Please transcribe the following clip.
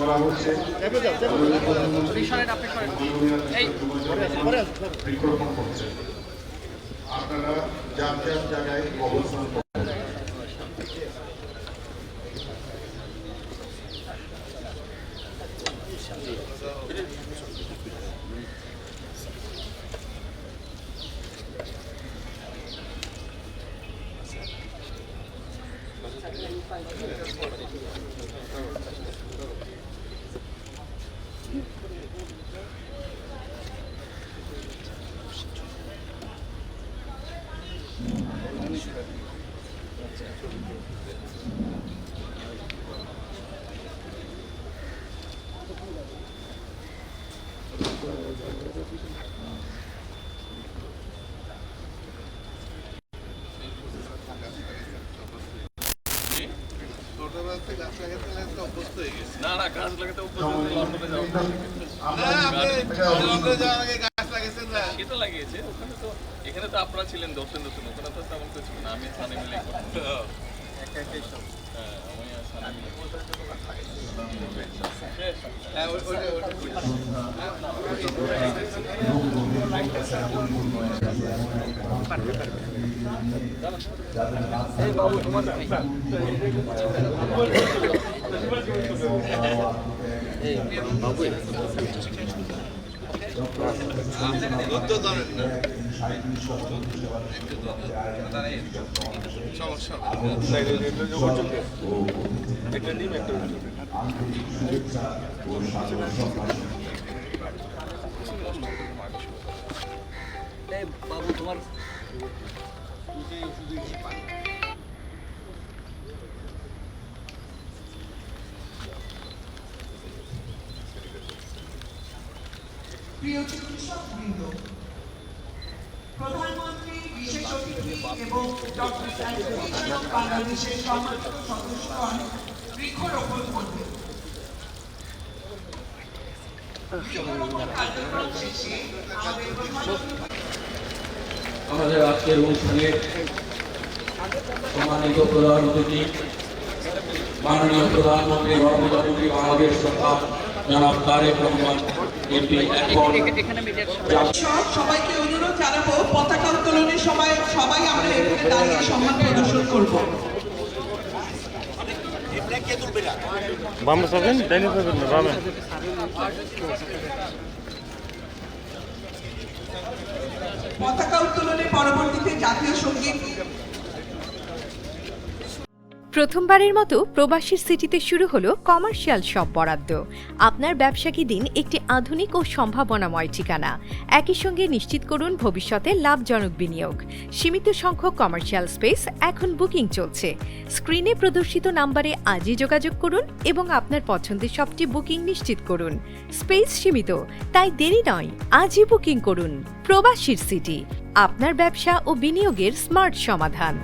করা হচ্ছে। বৃক্ষরোপণ করছে। আপনারা যার যার জায়গায় অবস্থান করছেন। না না গাছ লাগাতে সেটা লাগিয়েছে ওখানে তো। এখানে তো আপনারা ছিলেন দর্শন ওখানে তো তেমন কিছু না। আমি সানি মিলে আমি আর সানি মিলে বাবু তোমার প্রিয় চিকিৎসকবৃন্দ, প্রধানমন্ত্রী, বিশেষ অতিথি এবং ডক্টর অ্যাসোসিয়েশন অফ বাংলাদেশের সম্মানিত সদস্যগণ বৃক্ষরোপণ করবেন। কার্যক্রম শেষে আমাদের আজকের অনুষ্ঠানে সম্মানিত প্রধান অতিথি মাননীয় প্রধানমন্ত্রী গণপ্রজাতন্ত্রী বাংলাদেশ সরকার জনাব তারেক রহমান এমপি সবাইকে অনুরোধ জানাবো, পতাকা উত্তোলনের সময় সবাই আমরা এখানে দাঁড়িয়ে সম্মান প্রদর্শন করব। পতাকা উত্তোলনের পরবর্তীতে জাতীয় সঙ্গীত। প্রথমবারের মতো প্রবাসীর সিটিতে শুরু হলো কমার্শিয়াল শপ বরাদ্দ। আপনার ব্যবসাকে দিন একটি আধুনিক ও সম্ভাবনাময় ঠিকানা। একই সঙ্গে নিশ্চিত করুন ভবিষ্যতে লাভজনক বিনিয়োগ। সীমিত সংখ্যক কমার্শিয়াল স্পেস এখন বুকিং চলছে। স্ক্রিনে প্রদর্শিত নাম্বারে আজই যোগাযোগ করুন এবং আপনার পছন্দের শপটি বুকিং নিশ্চিত করুন। স্পেস সীমিত, তাই দেরি নয়, আজই বুকিং করুন। প্রবাসীর সিটি, আপনার ব্যবসা ও বিনিয়োগের স্মার্ট সমাধান।